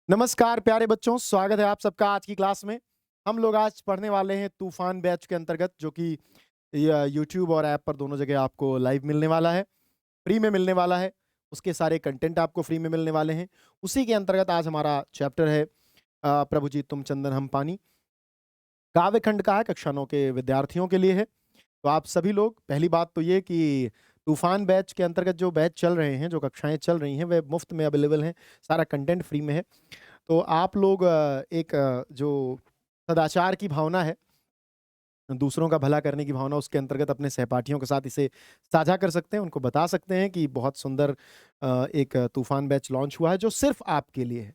नमस्कार प्यारे बच्चों, स्वागत है आप सबका आज की क्लास में। हम लोग आज पढ़ने वाले हैं तूफान बैच के अंतर्गत, जो कि यूट्यूब और ऐप पर दोनों जगह आपको लाइव मिलने वाला है, फ्री में मिलने वाला है। उसके सारे कंटेंट आपको फ्री में मिलने वाले हैं। उसी के अंतर्गत आज हमारा चैप्टर है प्रभु जी तुम चंदन हम पानी। काव्य खंड का है, कक्षा 9 के विद्यार्थियों के लिए है। तो आप सभी लोग, पहली बात तो ये कि तूफान बैच के अंतर्गत जो बैच चल रहे हैं, जो कक्षाएं चल रही हैं, वे मुफ्त में अवेलेबल हैं। सारा कंटेंट फ्री में है। तो आप लोग जो सदाचार की भावना है, दूसरों का भला करने की भावना, उसके अंतर्गत अपने सहपाठियों के साथ इसे साझा कर सकते हैं। उनको बता सकते हैं कि बहुत सुंदर एक तूफान बैच लॉन्च हुआ है जो सिर्फ आपके लिए है।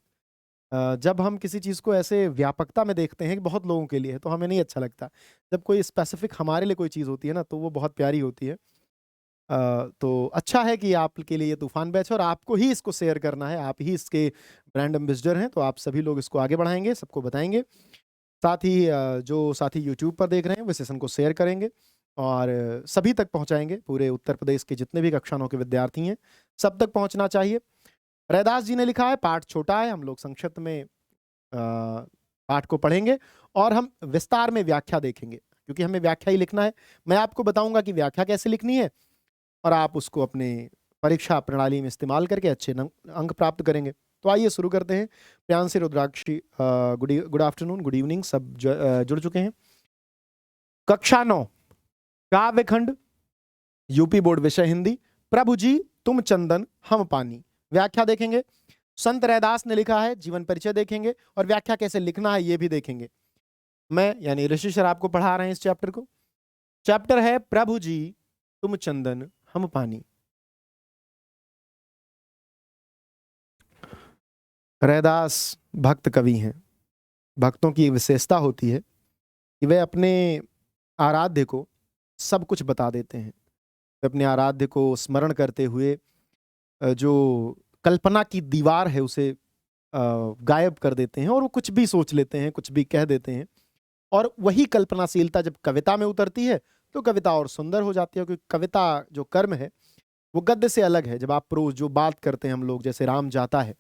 जब हम किसी चीज़ को ऐसे व्यापकता में देखते हैं कि बहुत लोगों के लिए है, तो हमें नहीं अच्छा लगता। जब कोई स्पेसिफिक हमारे लिए कोई चीज़ होती है ना, तो वो बहुत प्यारी होती है। तो अच्छा है कि आपके लिए ये तूफान बैच है और आपको ही इसको शेयर करना है। आप ही इसके ब्रांड एम्बेसडर हैं, तो आप सभी लोग इसको आगे बढ़ाएंगे, सबको बताएंगे। साथ ही जो साथी यूट्यूब पर देख रहे हैं, वो सेशन को शेयर करेंगे और सभी तक पहुंचाएंगे। पूरे उत्तर प्रदेश के जितने भी कक्षा 9 के विद्यार्थी हैं, सब तक पहुंचना चाहिए। रैदास जी ने लिखा है, पाठ छोटा है, हम लोग संक्षिप्त में पाठ को पढ़ेंगे और हम विस्तार में व्याख्या देखेंगे, क्योंकि हमें व्याख्या ही लिखना है। मैं आपको बताऊंगा कि व्याख्या कैसे लिखनी है और आप उसको अपने परीक्षा प्रणाली में इस्तेमाल करके अच्छे अंक प्राप्त करेंगे। तो आइए शुरू करते हैं। Priyanshi, Rudrakshi, good afternoon, good evening, सब जुड़ चुके हैं। कक्षा 9 काव्य खंड, यूपी बोर्ड, विषय हिंदी। प्रभु जी तुम चंदन हम पानी। व्याख्या देखेंगे। संत रैदास ने लिखा है, जीवन परिचय देखेंगे और व्याख्या कैसे लिखना है ये भी देखेंगे। मैं यानी ऋषि सर आपको पढ़ा रहे हैं इस चैप्टर को। चैप्टर है प्रभु जी तुम चंदन हम पानी। रैदास भक्त कवि हैं। भक्तों की विशेषता होती है कि वे अपने आराध्य को सब कुछ बता देते हैं। वे अपने आराध्य को स्मरण करते हुए जो कल्पना की दीवार है उसे गायब कर देते हैं और वो कुछ भी सोच लेते हैं, कुछ भी कह देते हैं। और वही कल्पनाशीलता जब कविता में उतरती है तो कविता और सुंदर हो जाती है, क्योंकि कविता जो कर्म है वो गद्य से अलग है। जब आप प्रोज जो बात करते हैं हम लोग, जैसे राम जाता है,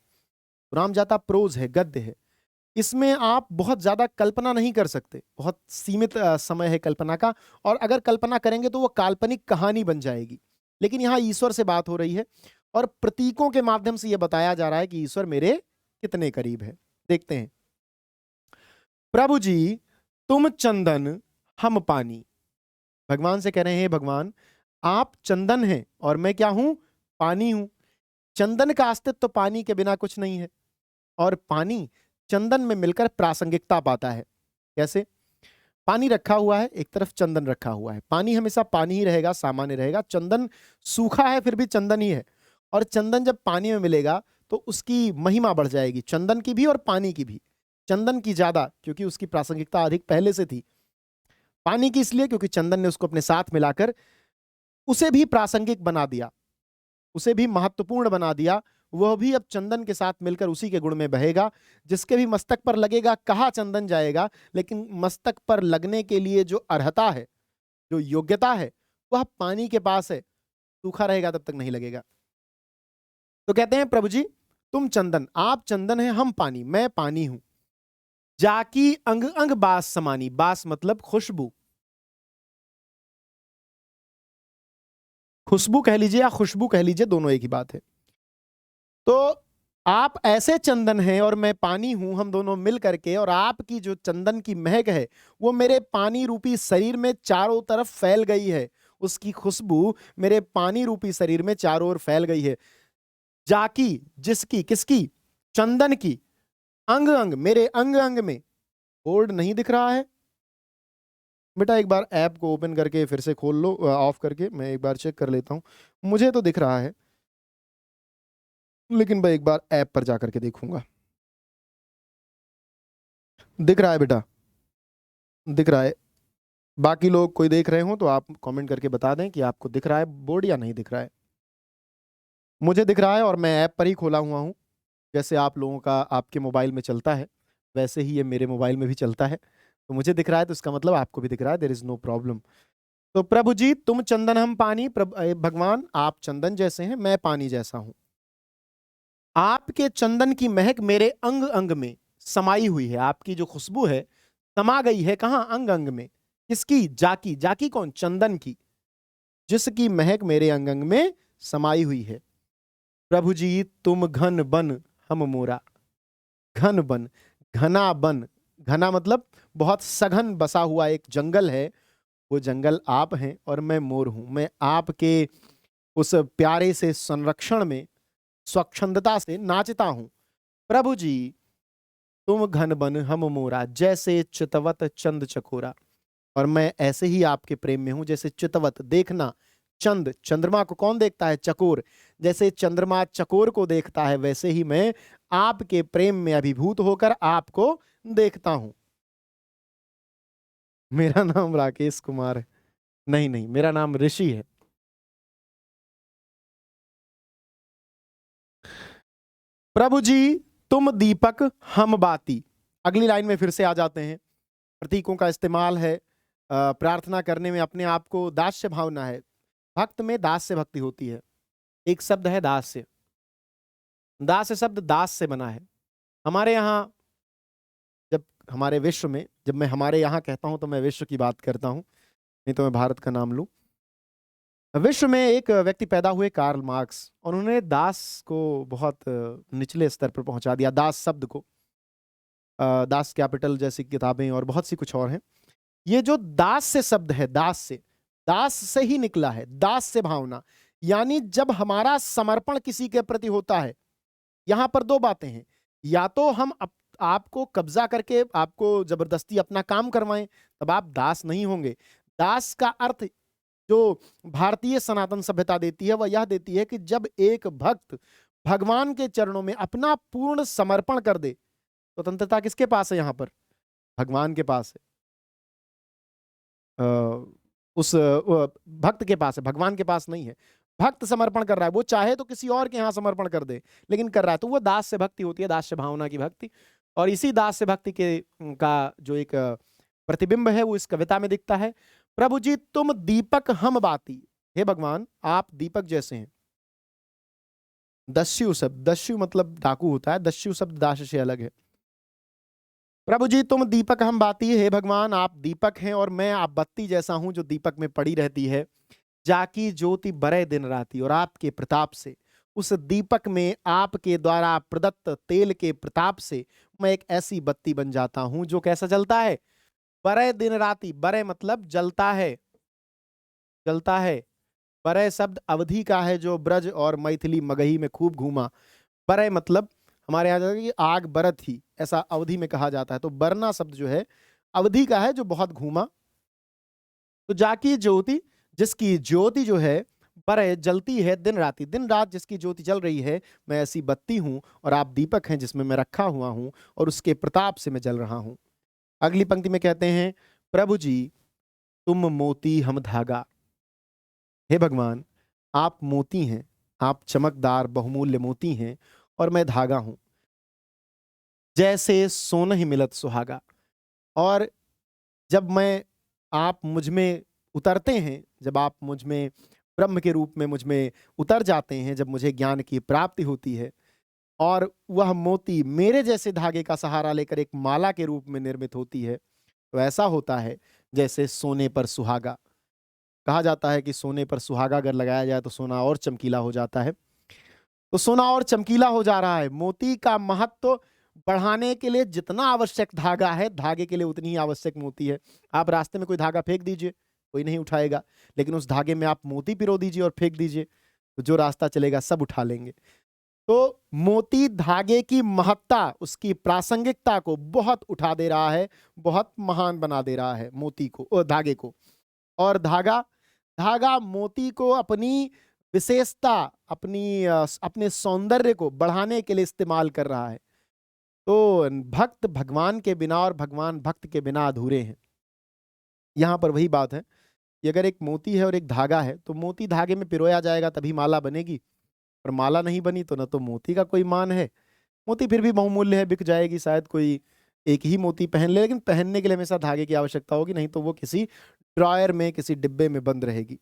राम जाता प्रोज है, गद्य है। इसमें आप बहुत ज्यादा कल्पना नहीं कर सकते, बहुत सीमित समय है कल्पना का। और अगर कल्पना करेंगे तो वो काल्पनिक कहानी बन जाएगी। लेकिन यहाँ ईश्वर से बात हो रही है और प्रतीकों के माध्यम से यह बताया जा रहा है कि ईश्वर मेरे कितने करीब है। देखते हैं। प्रभु जी तुम चंदन हम पानी। भगवान से कह रहे हैं, भगवान आप चंदन हैं और मैं क्या हूं? पानी हूं। चंदन का अस्तित्व तो पानी के बिना कुछ नहीं है, और पानी चंदन में मिलकर प्रासंगिकता पाता है। कैसे? पानी रखा हुआ है, एक तरफ चंदन रखा हुआ है। पानी हमेशा पानी ही रहेगा, सामान्य रहेगा। चंदन सूखा है फिर भी चंदन ही है। और चंदन जब पानी में मिलेगा तो उसकी महिमा बढ़ जाएगी, चंदन की भी और पानी की भी। चंदन की ज्यादा, क्योंकि उसकी प्रासंगिकता अधिक पहले से थी। पानी की इसलिए क्योंकि चंदन ने उसको अपने साथ मिलाकर उसे भी प्रासंगिक बना दिया, उसे भी महत्वपूर्ण बना दिया। वह भी अब चंदन के साथ मिलकर उसी के गुण में बहेगा। जिसके भी मस्तक पर लगेगा कहाँ चंदन जाएगा, लेकिन मस्तक पर लगने के लिए जो अर्हता है, जो योग्यता है, वह पानी के पास है। सूखा रहेगा तब तक नहीं लगेगा। तो कहते हैं प्रभु जी तुम चंदन, आप चंदन है, हम पानी, मैं पानी हूं। जाकी अंग अंग बास समानी। बास मतलब खुशबू, खुशबू कह लीजिए या खुशबू कह लीजिए, दोनों एक ही बात है। तो आप ऐसे चंदन हैं और मैं पानी हूं, हम दोनों मिल करके, और आपकी जो चंदन की महक है वो मेरे पानी रूपी शरीर में चारों तरफ फैल गई है। उसकी खुशबू मेरे पानी रूपी शरीर में चारों ओर फैल गई है। जाकी, जिसकी, किसकी? चंदन की। अंग अंग, मेरे अंग अंग में। बोर्ड नहीं दिख रहा है बेटा? एक बार ऐप को ओपन करके फिर से खोल लो, ऑफ करके मैं एक बार चेक कर लेता हूं। मुझे तो दिख रहा है, लेकिन मैं एक बार ऐप पर जाकर के देखूंगा। दिख रहा है बेटा? दिख रहा है। बाकी लोग कोई देख रहे हो तो आप कमेंट करके बता दें कि आपको दिख रहा है बोर्ड या नहीं दिख रहा है। मुझे दिख रहा है और मैं ऐप पर ही खोला हुआ हूं। जैसे आप लोगों का आपके मोबाइल में चलता है, वैसे ही ये मेरे मोबाइल में भी चलता है। तो मुझे दिख रहा है तो इसका मतलब आपको भी दिख रहा है। There is no problem. तो प्रभु जी तुम चंदन हम पानी। भगवान आप चंदन जैसे हैं, मैं पानी जैसा हूं। आपके चंदन की महक मेरे अंग अंग में समाई हुई है। आपकी जो खुशबू है समा गई है कहाँ? अंग अंग में। किसकी? जाकी। जाकी कौन? चंदन की, जिसकी महक मेरे अंग अंग में समाई हुई है। प्रभु जी तुम घन बन हम मोरा। घन बन, घना बन, घना मतलब बहुत सघन बसा हुआ एक जंगल है, वो जंगल आप हैं और मैं मोर हूं। मैं आपके उस प्यारे से संरक्षण में स्वच्छंदता से नाचता हूं। प्रभु जी तुम घन बन हम मोरा, जैसे चितवत चंद चकोरा। और मैं ऐसे ही आपके प्रेम में हूं जैसे चितवत, देखना। चंद, चंद्रमा को कौन देखता है? चकोर। जैसे चंद्रमा चकोर को देखता है वैसे ही मैं आपके प्रेम में अभिभूत होकर आपको देखता हूं। मेरा नाम राकेश कुमार है। नहीं नहीं, मेरा नाम ऋषि है। प्रभु जी तुम दीपक हम बाती। अगली लाइन में फिर से आ जाते हैं। प्रतीकों का इस्तेमाल है प्रार्थना करने में, अपने आप को दास्य भावना है। भक्त में दास्य भक्ति होती है। एक शब्द है दास्य। दास्य शब्द दास से बना है। हमारे यहाँ, जब हमारे विश्व में, जब मैं हमारे यहाँ कहता हूं तो मैं विश्व की बात करता हूं, नहीं तो मैं भारत का नाम लूं। विश्व में एक व्यक्ति पैदा हुए, कार्ल मार्क्स, और उन्होंने दास को बहुत निचले स्तर पर पहुंचा दिया। दास शब्द को, दास कैपिटल जैसी किताबें और बहुत सी कुछ और हैं। ये जो दास से शब्द है, दास से ही निकला है। दास से भावना, यानी जब हमारा समर्पण किसी के प्रति होता है। यहां पर दो बातें हैं, या तो हम आपको कब्जा करके आपको जबरदस्ती अपना काम करवाएं, तब आप दास नहीं होंगे। दास का अर्थ जो भारतीय सनातन सभ्यता देती है वह यह देती है कि जब एक भक्त भगवान के चरणों में अपना पूर्ण समर्पण कर दे। स्वतंत्रता किसके पास है? यहां पर भगवान के पास है। उस भक्त के पास है, भगवान के पास नहीं है। भक्त समर्पण कर रहा है, वो चाहे तो किसी और के यहाँ समर्पण कर दे, लेकिन कर रहा है, तो वो दास से भक्ति होती है, दास से भावना की भक्ति। और इसी दास से भक्ति के का जो एक प्रतिबिंब है वो इस कविता में दिखता है। प्रभु जी तुम दीपक हम बाती। हे भगवान आप दीपक जैसे हैं। दस्यु शब्द, दस्यु मतलब डाकू होता है, दस्यु शब्द दास से अलग है। प्रभु जी तुम दीपक हम बाती। हे भगवान आप दीपक हैं और मैं आप बत्ती जैसा हूं जो दीपक में पड़ी रहती है। जाकी ज्योति बरे दिन राती, और आपके प्रताप से, उस दीपक में आपके द्वारा प्रदत्त तेल के प्रताप से मैं एक ऐसी बत्ती बन जाता हूं जो कैसा जलता है? बरे दिन राती। बरे मतलब जलता है, जलता है। बरे शब्द अवधि का है जो ब्रज और मैथिली मगही में खूब घूमा। बरे मतलब हमारे यहाँ जाता है कि आग बरत ही, ऐसा अवधि में कहा जाता है। तो बरना शब्द जो है अवधि का है जो बहुत घूमा। तो जाकी ज्योति, जिसकी ज्योति जो है बरे जलती है दिन राती, दिन रात जिसकी ज्योति जल रही है, मैं ऐसी बत्ती हूं और आप दीपक हैं जिसमें मैं रखा हुआ हूं और उसके प्रताप से मैं जल रहा हूं। अगली पंक्ति में कहते हैं, प्रभु जी तुम मोती हम धागा। हे भगवान आप मोती हैं, आप चमकदार बहुमूल्य मोती हैं और मैं धागा हूं। जैसे सोना ही मिलत सुहागा। और जब मैं, आप मुझ में उतरते हैं, जब आप मुझ में ब्रह्म के रूप में मुझ में उतर जाते हैं, जब मुझे ज्ञान की प्राप्ति होती है और वह मोती मेरे जैसे धागे का सहारा लेकर एक माला के रूप में निर्मित होती है, तो ऐसा होता है जैसे सोने पर सुहागा। कहा जाता है कि सोने पर सुहागा अगर लगाया जाए तो सोना और चमकीला हो जाता है। तो सोना और चमकीला हो जा रहा है। मोती का महत्व बढ़ाने के लिए जितना आवश्यक धागा है, धागे के लिए उतनी ही आवश्यक मोती है। आप रास्ते में कोई धागा फेंक दीजिए, कोई नहीं उठाएगा, लेकिन उस धागे में आप मोती पिरो दीजिए और फेंक दीजिए, तो जो रास्ता चलेगा सब उठा लेंगे। तो मोती धागे की महत्ता, उसकी प्रासंगिकता को बहुत उठा दे रहा है, बहुत महान बना दे रहा है मोती को, धागे को। और धागा, धागा मोती को अपनी विशेषता, अपने सौंदर्य को बढ़ाने के लिए इस्तेमाल कर रहा है। तो भक्त भगवान के बिना और भगवान भक्त के बिना अधूरे हैं। यहां पर वही बात है कि अगर एक मोती है और एक धागा है, तो मोती धागे में पिरोया जाएगा तभी माला बनेगी, और माला नहीं बनी तो न तो मोती का कोई मान है। मोती फिर भी बहुमूल्य है, बिक जाएगी, शायद कोई एक ही मोती पहन ले, लेकिन पहनने के लिए हमेशा धागे की आवश्यकता होगी, नहीं तो वो किसी ड्रॉयर में, किसी डिब्बे में बंद रहेगी।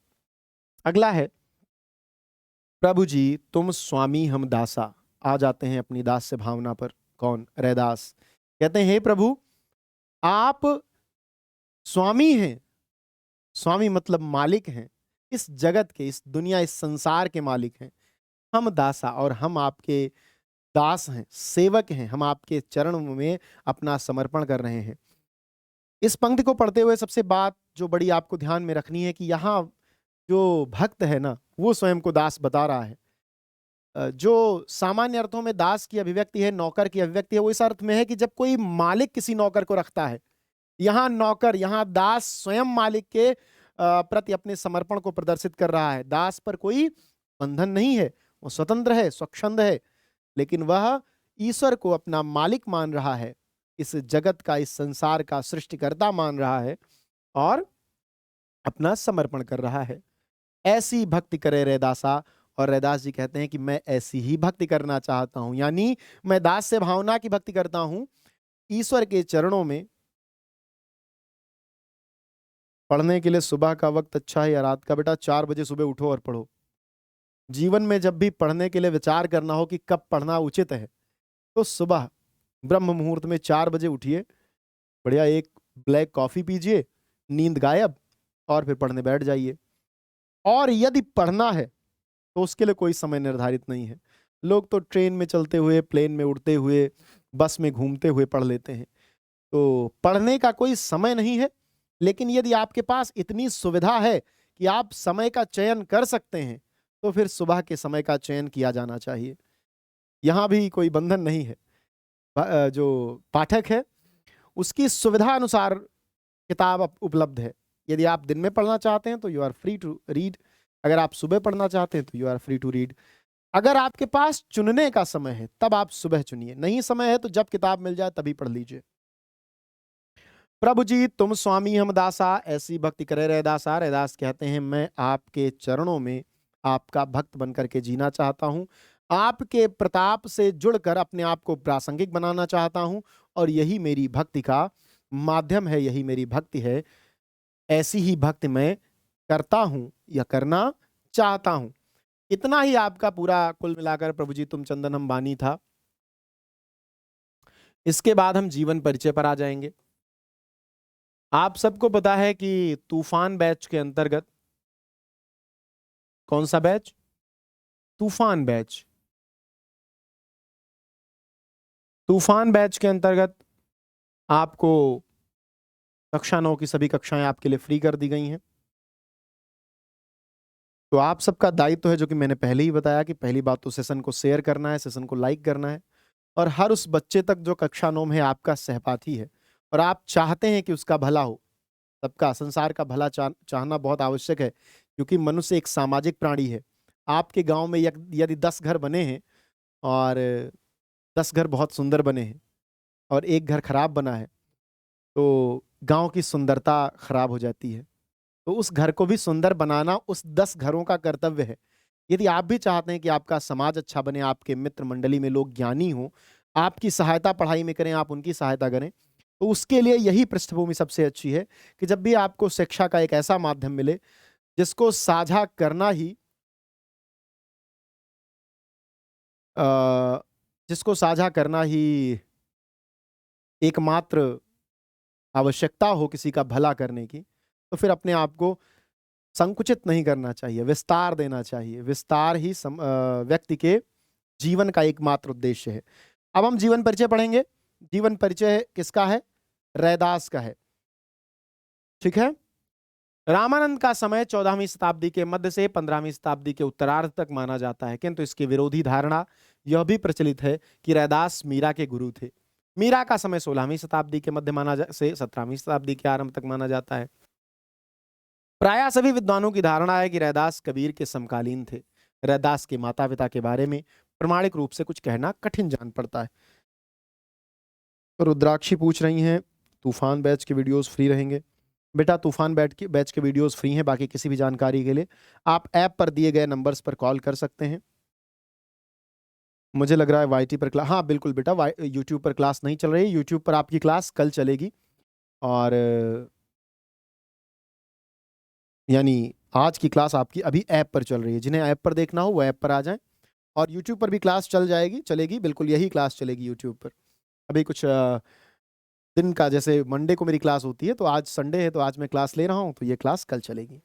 अगला है, प्रभु जी तुम स्वामी हम दासा। आ जाते हैं अपनी दास्य भावना पर। कौन? रैदास। कहते हैं हे प्रभु, आप स्वामी हैं। स्वामी मतलब मालिक हैं, इस जगत के, इस दुनिया, इस संसार के मालिक हैं। हम दासा, और हम आपके दास हैं, सेवक हैं। हम आपके चरणों में अपना समर्पण कर रहे हैं। इस पंक्ति को पढ़ते हुए सबसे बात जो बड़ी आपको ध्यान में रखनी है कि यहाँ जो भक्त है ना, वो स्वयं को दास बता रहा है। जो सामान्य अर्थों में दास की अभिव्यक्ति है, नौकर की अभिव्यक्ति है, वो इस अर्थ में है कि जब कोई मालिक किसी नौकर को रखता है। यहाँ नौकर, यहाँ दास स्वयं मालिक के प्रति अपने समर्पण को प्रदर्शित कर रहा है। दास पर कोई बंधन नहीं है, वो स्वतंत्र है, स्वच्छंद है, लेकिन वह ईश्वर को अपना मालिक मान रहा है, इस जगत का, इस संसार का सृष्टिकर्ता मान रहा है और अपना समर्पण कर रहा है। ऐसी भक्ति करे रैदासा। और रैदास जी कहते हैं कि मैं ऐसी ही भक्ति करना चाहता हूं, यानी मैं दास से भावना की भक्ति करता हूं। ईश्वर के चरणों में पढ़ने के लिए सुबह का वक्त अच्छा है या रात का? बेटा 4 बजे सुबह उठो और पढ़ो। जीवन में जब भी पढ़ने के लिए विचार करना हो कि कब पढ़ना उचित है, तो सुबह ब्रह्म मुहूर्त में 4 बजे उठिए, बढ़िया एक ब्लैक कॉफी पीजिए, नींद गायब, और फिर पढ़ने बैठ जाइए। और यदि पढ़ना है तो उसके लिए कोई समय निर्धारित नहीं है। लोग तो ट्रेन में चलते हुए, प्लेन में उड़ते हुए, बस में घूमते हुए पढ़ लेते हैं। तो पढ़ने का कोई समय नहीं है, लेकिन यदि आपके पास इतनी सुविधा है कि आप समय का चयन कर सकते हैं, तो फिर सुबह के समय का चयन किया जाना चाहिए। यहाँ भी कोई बंधन नहीं है। जो पाठक है उसकी सुविधा अनुसार किताब उपलब्ध है। यदि आप दिन में पढ़ना चाहते हैं तो you are free to read. अगर आप सुबह पढ़ना चाहते हैं तो you are free to read. अगर आपके पास चुनने का समय है तब आप सुबह चुनिए, नहीं समय है तो जब किताब मिल जाए तभी पढ़ लीजिए। प्रभु जी तुम स्वामी हम दासा, ऐसी भक्ति करे रैदासा। रैदास कहते हैं मैं आपके चरणों में आपका भक्त बनकर के जीना चाहता हूं, आपके प्रताप से जुड़कर अपने आप को प्रासंगिक बनाना चाहता हूं, और यही मेरी भक्ति का माध्यम है, यही मेरी भक्ति है। ऐसी ही भक्ति मैं करता हूं या करना चाहता हूं। इतना ही आपका पूरा कुल मिलाकर प्रभु जी तुम चंदन हम बानी था। इसके बाद हम जीवन परिचय पर आ जाएंगे। आप सबको पता है कि तूफान बैच के अंतर्गत, कौन सा बैच? तूफान बैच। तूफान बैच के अंतर्गत आपको कक्षा 9 की सभी कक्षाएं आपके लिए फ्री कर दी गई हैं। तो आप सबका दायित्व है, जो कि मैंने पहले ही बताया, कि पहली बात तो सेशन को शेयर करना है, सेशन को लाइक करना है, और हर उस बच्चे तक जो कक्षा 9 में आपका सहपाठी है और आप चाहते हैं कि उसका भला हो। सबका, संसार का भला चाहना बहुत आवश्यक है, क्योंकि मनुष्य एक सामाजिक प्राणी है। आपके गांव में यदि 10 घर बने हैं और 10 घर बहुत सुंदर बने हैं और एक घर खराब बना है, तो गांव की सुंदरता खराब हो जाती है। तो उस घर को भी सुंदर बनाना उस 10 घरों का कर्तव्य है। यदि आप भी चाहते हैं कि आपका समाज अच्छा बने, आपके मित्र मंडली में लोग ज्ञानी हों, आपकी सहायता पढ़ाई में करें, आप उनकी सहायता करें, तो उसके लिए यही पृष्ठभूमि सबसे अच्छी है कि जब भी आपको शिक्षा का एक ऐसा माध्यम मिले जिसको साझा करना ही जिसको साझा करना ही एकमात्र आवश्यकता हो किसी का भला करने की, तो फिर अपने आप को संकुचित नहीं करना चाहिए, विस्तार देना चाहिए। विस्तार ही व्यक्ति के जीवन का एकमात्र उद्देश्य है। अब हम जीवन परिचय पढ़ेंगे। जीवन परिचय किसका है? रैदास का है। ठीक है। रामानंद का समय 14वीं शताब्दी के मध्य से 15वीं शताब्दी के उत्तरार्ध तक माना जाता है, किंतु इसकी विरोधी धारणा यह भी प्रचलित है कि रैदास मीरा के गुरु थे। मीरा का समय 16वीं शताब्दी के मध्य से 17वीं शताब्दी के आरंभ तक माना जाता है। प्रायः सभी विद्वानों की धारणा है कि रैदास कबीर के समकालीन थे। रैदास के माता पिता के बारे में प्रमाणिक रूप से कुछ कहना कठिन जान पड़ता है। रुद्राक्षी पूछ रही हैं तूफान बैच के वीडियोस फ्री रहेंगे? बेटा तूफान बैच के वीडियोस फ्री हैं। बाकी किसी भी जानकारी के लिए आप ऐप पर दिए गए नंबर्स पर कॉल कर सकते हैं। मुझे लग रहा है वाईटी पर क्लास, हाँ बिल्कुल बेटा, यूट्यूब पर क्लास नहीं चल रही। यूट्यूब पर आपकी क्लास कल चलेगी, और यानी आज की क्लास आपकी अभी ऐप पर चल रही है। जिन्हें ऐप पर देखना हो वो ऐप पर आ जाएं, और यूट्यूब पर भी क्लास चलेगी, बिल्कुल यही क्लास चलेगी यूट्यूब पर। अभी कुछ दिन का, जैसे मंडे को मेरी क्लास होती है, तो आज संडे है तो आज मैं क्लास ले रहा हूं, तो ये क्लास कल चलेगी।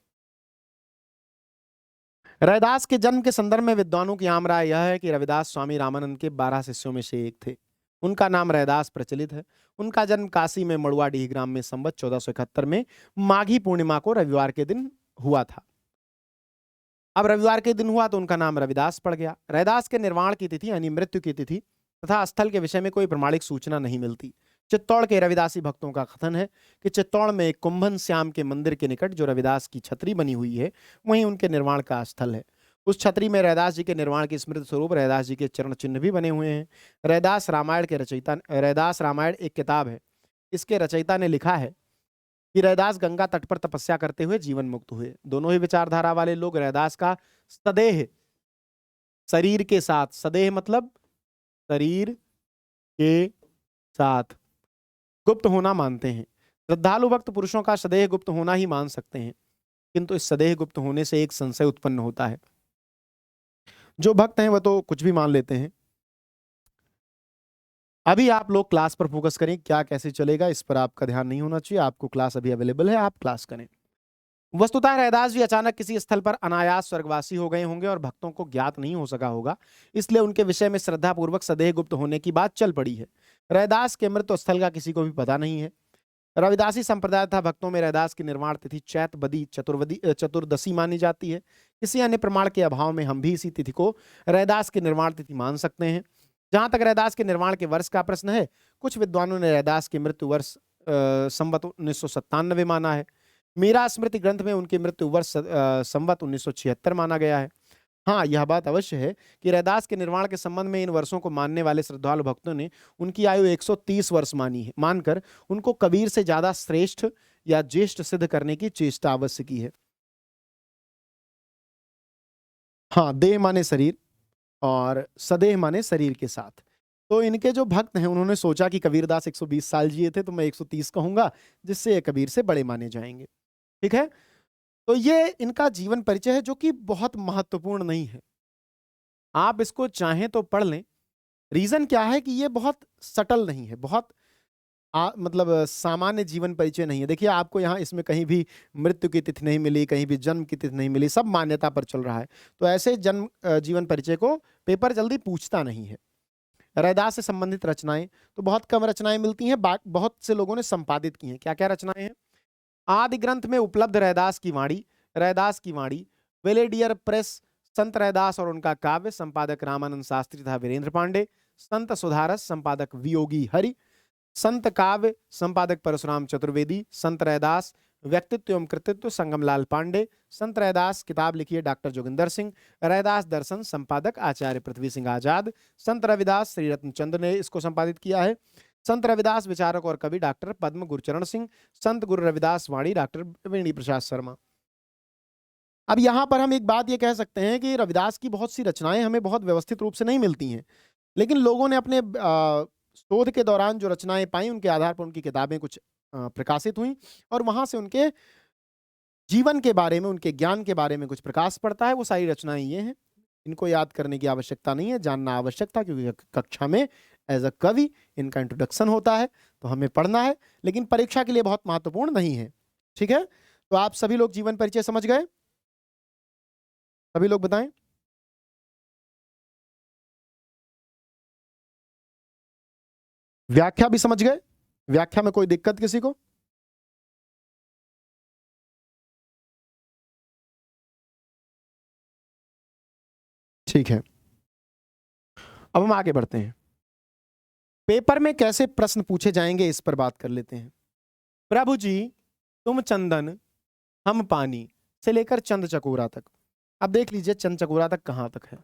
रविदास के जन्म के संदर्भ में विद्वानों की आम राय यह है कि रविदास स्वामी रामानंद के 12 शिष्यों में से एक थे। उनका नाम रैदास प्रचलित है। उनका जन्म काशी में मड़ुआडीह ग्राम में संवत 1471 में माघी पूर्णिमा को रविवार के दिन हुआ था। अब रविवार के दिन हुआ तो उनका नाम रविदास पड़ गया। रैदास के निर्वाण की तिथि यानी मृत्यु की तिथि तथा स्थल के विषय में कोई प्रमाणिक सूचना नहीं मिलती। चित्तौड़ के रविदासी भक्तों का कथन है कि चित्तौड़ में एक कुंभन श्याम के मंदिर के निकट जो रविदास की छतरी बनी हुई है, वहीं उनके निर्वाण का स्थल है। उस छतरी में रैदास जी के निर्वाण के स्मृति स्वरूप रैदास जी के चरण चिन्ह भी बने हुए हैं। रैदास रामायण एक किताब है। इसके रचयिता ने लिखा है कि रैदास गंगा तट पर तपस्या करते हुए जीवन मुक्त हुए। दोनों ही विचारधारा वाले लोग रैदास का सदेह, शरीर के साथ, सदेह मतलब शरीर के साथ गुप्त होना मानते हैं। श्रद्धालु भक्त पुरुषों का सदेह गुप्त होना ही मान सकते हैं, किंतु इस सदेह गुप्त होने से एक संशय उत्पन्न होता है। जो भक्त हैं वह तो कुछ भी मान लेते हैं। अभी आप लोग क्लास पर फोकस करें, क्या कैसे चलेगा इस पर आपका ध्यान नहीं होना चाहिए। आपको क्लास अभी अवेलेबल है, आप क्लास करें। वस्तुतः रैदास जी अचानक किसी स्थल पर अनायास स्वर्गवासी हो गए होंगे और भक्तों को ज्ञात नहीं हो सका होगा, इसलिए उनके विषय में श्रद्धापूर्वक सदेह गुप्त होने की बात चल पड़ी है। रैदास के मृत्यु स्थल का किसी को भी पता नहीं है। रविदासी संप्रदाय था भक्तों में रैदास की निर्माण तिथि चैत बदी चतुर्दशी मानी जाती है। किसी अन्य प्रमाण के अभाव में हम भी इसी तिथि को रैदास की निर्माण तिथि मान सकते हैं। जहां तक रैदास के निर्माण के वर्ष का प्रश्न है, कुछ विद्वानों ने रैदास की मृत्यु वर्ष संवत 1997 माना है। मेरा स्मृति ग्रंथ में उनकी मृत्यु वर्ष संवत 1976 माना गया है। हाँ, यह बात अवश्य है कि रैदास के निर्माण के संबंध में इन वर्षों को मानने वाले श्रद्धालु भक्तों ने उनकी आयु 130 वर्ष मानकर उनको कबीर से ज्यादा श्रेष्ठ या ज्येष्ठ सिद्ध करने की चेष्टा अवश्य की है। हाँ, देह माने शरीर और सदेह माने शरीर के साथ। तो इनके जो भक्त हैं उन्होंने सोचा कि कबीरदास 120 साल जिए थे, तो मैं 130 कहूंगा, जिससे ये कबीर से बड़े माने जाएंगे। ठीक है, तो ये इनका जीवन परिचय है जो कि बहुत महत्वपूर्ण नहीं है। आप इसको चाहें तो पढ़ लें। रीजन क्या है कि ये बहुत सटल नहीं है, बहुत मतलब सामान्य जीवन परिचय नहीं है। देखिए, आपको यहाँ इसमें कहीं भी मृत्यु की तिथि नहीं मिली, कहीं भी जन्म की तिथि नहीं मिली, सब मान्यता पर चल रहा है। तो ऐसे जीवन परिचय को पेपर जल्दी पूछता नहीं है। रैदास से संबंधित रचनाएं तो बहुत कम रचनाएं मिलती हैं, बहुत से लोगों ने संपादित की हैं। क्या क्या रचनाएं हैं? आदि ग्रंथ में उपलब्ध रैदास की वाणी, वेलेडियर प्रेस, संत रैदास और उनका काव्य, संपादक रामानंद शास्त्री तथा वीरेंद्र पांडे, संत सुधारस, संपादक वियोगी हरि, संत काव्य, संपादक परशुराम चतुर्वेदी, संत रैदास व्यक्तित्व एवं कृतित्व, संगमलाल पांडे, संत रैदास किताब लिखी है डॉक्टर जोगिंदर सिंह, रैदास दर्शन, संपादक आचार्य पृथ्वी सिंह आजाद, संत रविदास श्री रत्नचंद्र ने इसको संपादित किया है, संत रविदास विचारक और कवि डॉक्टर पद्म गुरुचरण सिंह, संत गुरु रविदास वाणी डॉक्टर वेणी प्रसाद शर्मा। अब यहां पर हम एक बात ये कह सकते हैं कि रविदास की बहुत सी रचनाएं हमें बहुत व्यवस्थित रूप से नहीं मिलती हैं, लेकिन लोगों ने अपने शोध के दौरान जो रचनाएं पाई उनके आधार पर उनकी किताबें कुछ प्रकाशित हुई और वहां से उनके जीवन के बारे में, उनके ज्ञान के बारे में कुछ प्रकाश पड़ता है। वो सारी रचनाएं ये हैं। इनको याद करने की आवश्यकता नहीं है, जानना आवश्यक था, क्योंकि कक्षा में एज अ कवि इनका इंट्रोडक्शन होता है, तो हमें पढ़ना है, लेकिन परीक्षा के लिए बहुत महत्वपूर्ण नहीं है। ठीक है, तो आप सभी लोग जीवन परिचय समझ गए? सभी लोग बताएं। व्याख्या भी समझ गए? व्याख्या में कोई दिक्कत किसी को? ठीक है, अब हम आगे बढ़ते हैं। पेपर में कैसे प्रश्न पूछे जाएंगे इस पर बात कर लेते हैं। प्रभु जी तुम चंदन हम पानी से लेकर चंद चकोरा तक। अब देख लीजिए चंद चकोरा तक कहां तक है।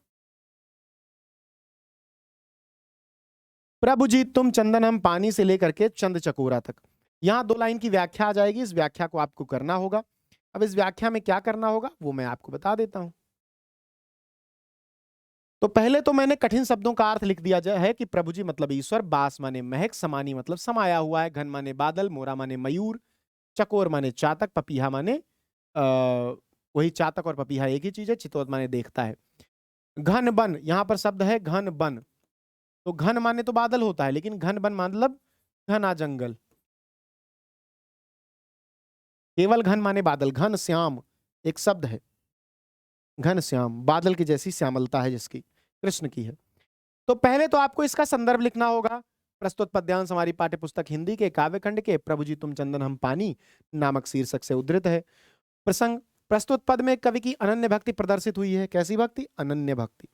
प्रभु जी तुम चंदन हम पानी से लेकर के चंद चकोरा तक, यहां 2 लाइन की व्याख्या आ जाएगी। इस व्याख्या को आपको करना होगा। अब इस व्याख्या में क्या करना होगा वो मैं आपको बता देता हूं। तो पहले तो मैंने कठिन शब्दों का अर्थ लिख दिया है कि प्रभु जी मतलब ईश्वर, बास माने महक, समानी मतलब समाया हुआ है, घन माने बादल, मोरा माने मयूर, चकोर माने चातक, पपीहा माने वही चातक और पपीहा एक ही चीज है, चितौत माने देखता है। घन बन, यहां पर शब्द है घन बन। तो घन माने तो बादल होता है, लेकिन घन बन मतलब घना जंगल। केवल घन माने बादल, घन श्याम एक शब्द है। घन श्याम, बादल की जैसी श्यामलता है जिसकी, कृष्ण की है। तो पहले तो आपको इसका संदर्भ लिखना होगा। प्रस्तुत पद्यांश हमारी पाठ्य पुस्तक हिंदी के काव्यखंड के प्रभु जी तुम चंदन हम पानी नामक शीर्षक से उद्धृत है। प्रसंग, प्रस्तुत पद में कवि की अनन्य भक्ति प्रदर्शित हुई है। कैसी भक्ति? अनन्य भक्ति।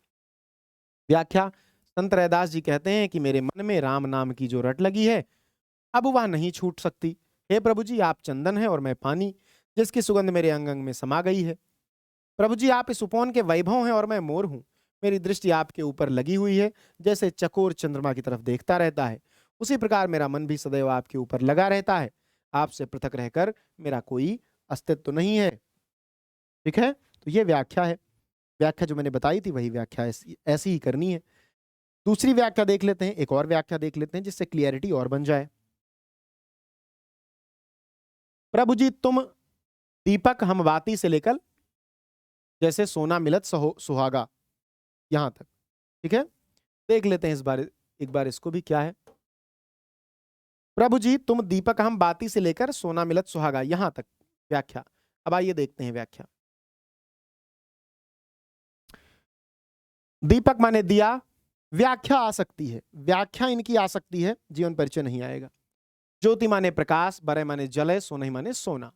व्याख्या, संत रैदास जी कहते हैं कि मेरे मन में राम नाम की जो रट लगी है, अब वह नहीं छूट सकती। हे प्रभु जी, आप चंदन है और मैं पानी, जिसकी सुगंध मेरे अंग अंग में समा गई है। प्रभु जी, आप इस उपवन के वैभव हैं और मैं मोर हूं। मेरी दृष्टि आपके ऊपर लगी हुई है, जैसे चकोर चंद्रमा की तरफ देखता रहता है, उसी प्रकार मेरा मन भी सदैव आपके ऊपर लगा रहता है। आपसे पृथक रहकर मेरा कोई अस्तित्व नहीं है। ठीक है, तो ये व्याख्या है। व्याख्या जो मैंने बताई थी वही व्याख्या ऐसी ही करनी है। दूसरी व्याख्या देख लेते हैं, एक और व्याख्या देख लेते हैं जिससे क्लियरिटी और बन जाए। प्रभु जी तुम दीपक हम बाती से लेकर जैसे सोना मिलत सुहागा, यहां तक। ठीक है, देख लेते हैं इस बार, एक बार इसको भी क्या है। प्रभु जी तुम दीपक हम बाती से लेकर सोना मिलत सुहागा, यहां तक व्याख्या। अब आइए देखते हैं व्याख्या। दीपक माने दिया, व्याख्या आ सकती है, व्याख्या इनकी आ सकती है, जीवन परिचय नहीं आएगा। ज्योति माने प्रकाश, बरे माने जलय, सोना माने सोना।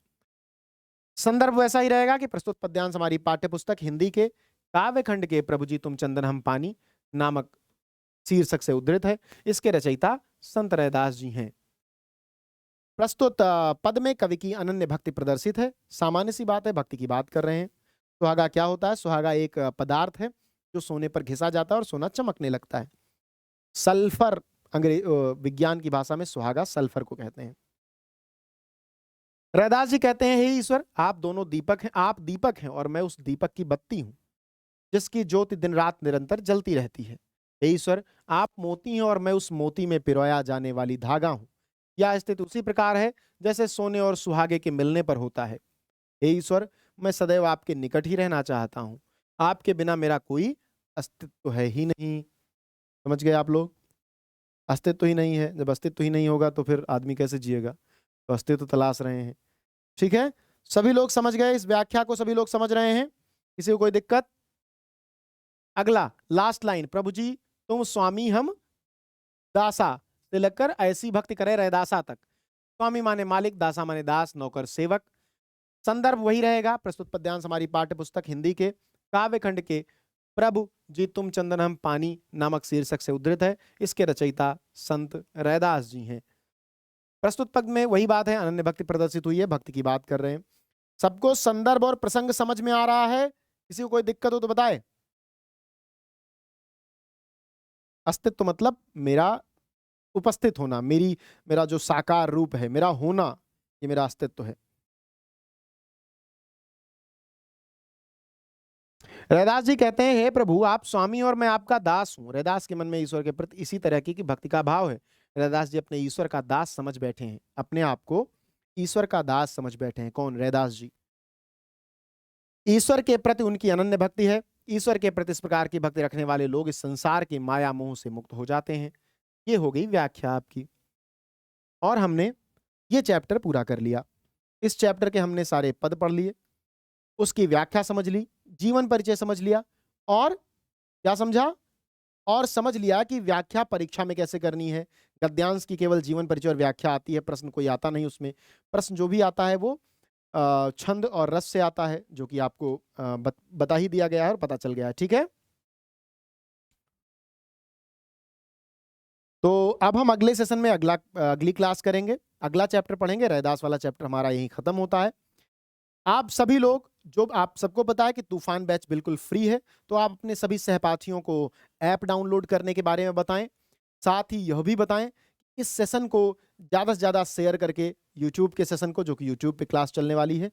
संदर्भ वैसा ही रहेगा कि प्रस्तुत पद्यांश हमारी पाठ्य पुस्तक हिंदी के काव्यखंड के प्रभु जी तुम चंदन हम पानी नामक शीर्षक से उद्धृत है। इसके रचयिता संत रैदास जी हैं। प्रस्तुत पद में कवि की अनन्य भक्ति प्रदर्शित है। सामान्य सी बात है, भक्ति की बात कर रहे हैं। सुहागा क्या होता है? सुहागा एक पदार्थ है जो सोने पर घिसा जाता है और सोना चमकने लगता है। सल्फर, विज्ञान की भाषा में सुहागा सल्फर को कहते हैं। रैदास जी कहते हैं, हे ईश्वर, आप दोनों दीपक हैं, आप दीपक हैं और मैं उस दीपक की बत्ती हूं, जिसकी ज्योति दिन रात निरंतर जलती रहती है। हे ईश्वर, आप मोती हैं और मैं उस मोती में पिरोया जाने वाली धागा हूं। यह स्थिति उसी प्रकार है जैसे सोने और सुहागे के मिलने पर होता है। हे ईश्वर, मैं सदैव आपके निकट ही रहना चाहता हूं। आपके बिना मेरा कोई अस्तित्व है ही नहीं। समझ गए आप लोग? अस्तित्व ही नहीं है, जब अस्तित्व ही नहीं होगा तो फिर आदमी कैसे जिएगा? तो अस्तित्व तलाश रहे हैं। ठीक है, सभी लोग समझ गए इस व्याख्या को? सभी लोग समझ रहे हैं? किसी को कोई दिक्कत? अगला लास्ट लाइन, प्रभु जी तुम स्वामी हम दासा से लगकर ऐसी भक्ति करे रैदासा तक। स्वामी माने मालिक, दासा माने दास, नौकर, सेवक। संदर्भ वही रहेगा। प्रस्तुत पद्यांश हमारी पाठ्य पुस्तक हिंदी के काव्यखंड के प्रभु जी तुम चंदन हम पानी नामक शीर्षक से उद्धृत है। इसके रचयिता संत रैदास जी हैं। प्रस्तुत पद में वही बात है, अनन्य भक्ति प्रदर्शित हुई है, भक्ति की बात कर रहे हैं। सबको संदर्भ और प्रसंग समझ में आ रहा है? किसी को कोई दिक्कत हो तो बताए। अस्तित्व मतलब मेरा उपस्थित होना, मेरा जो साकार रूप है, मेरा होना, ये मेरा अस्तित्व है। रैदास जी कहते हैं, हे प्रभु, आप स्वामी और मैं आपका दास हूं। रैदास के मन में ईश्वर के प्रति इसी तरह की भक्ति का भाव है। रैदास जी अपने ईश्वर का दास समझ बैठे हैं, अपने आप को ईश्वर का दास समझ बैठे हैं। कौन? रैदास जी। ईश्वर के प्रति उनकी अनन्य भक्ति है। ईश्वर के प्रति इस प्रकार की भक्ति रखने वाले लोग इस संसार के माया मोह से मुक्त हो जाते हैं। ये हो गई व्याख्या आपकी, और हमने ये चैप्टर पूरा कर लिया। इस चैप्टर के हमने सारे पद पढ़ लिए, उसकी व्याख्या समझ ली, जीवन परिचय समझ लिया, और क्या समझा? और समझ लिया कि व्याख्या परीक्षा में कैसे करनी है। गद्यांश की केवल जीवन परिचय और व्याख्या आती है, प्रश्न कोई आता नहीं उसमें। प्रश्न जो भी आता है वो छंद और रस से आता है, जो कि आपको बता ही दिया गया है और पता चल गया है। ठीक है, तो अब हम अगले सेशन में अगली क्लास करेंगे, अगला चैप्टर पढ़ेंगे। रैदास वाला चैप्टर हमारा यहीं खत्म होता है। आप सभी लोग, जो आप सबको पता है कि तूफान बैच बिल्कुल फ्री है, तो आप अपने सभी सहपाठियों को ऐप डाउनलोड करने के बारे में बताएं। साथ ही यह भी बताएं कि इस सेशन को ज़्यादा से ज़्यादा शेयर करके, यूट्यूब के सेशन को, जो कि यूट्यूब पे क्लास चलने वाली है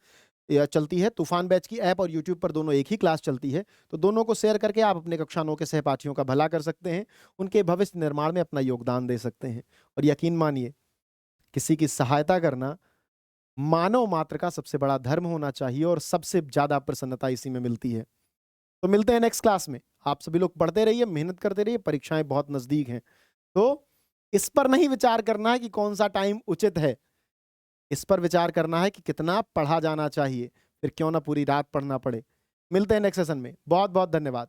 या चलती है, तूफान बैच की ऐप और यूट्यूब पर दोनों एक ही क्लास चलती है, तो दोनों को शेयर करके आप अपने कक्षा 9 के सहपाठियों का भला कर सकते हैं, उनके भविष्य निर्माण में अपना योगदान दे सकते हैं। और यकीन मानिए, किसी की सहायता करना मानव मात्र का सबसे बड़ा धर्म होना चाहिए, और सबसे ज्यादा प्रसन्नता इसी में मिलती है। तो मिलते हैं नेक्स्ट क्लास में। आप सभी लोग पढ़ते रहिए, मेहनत करते रहिए, परीक्षाएं बहुत नजदीक हैं। तो इस पर नहीं विचार करना है कि कौन सा टाइम उचित है, इस पर विचार करना है कि कितना पढ़ा जाना चाहिए, फिर क्यों ना पूरी रात पढ़ना पड़े। मिलते हैं नेक्स्ट सेशन में। बहुत बहुत धन्यवाद।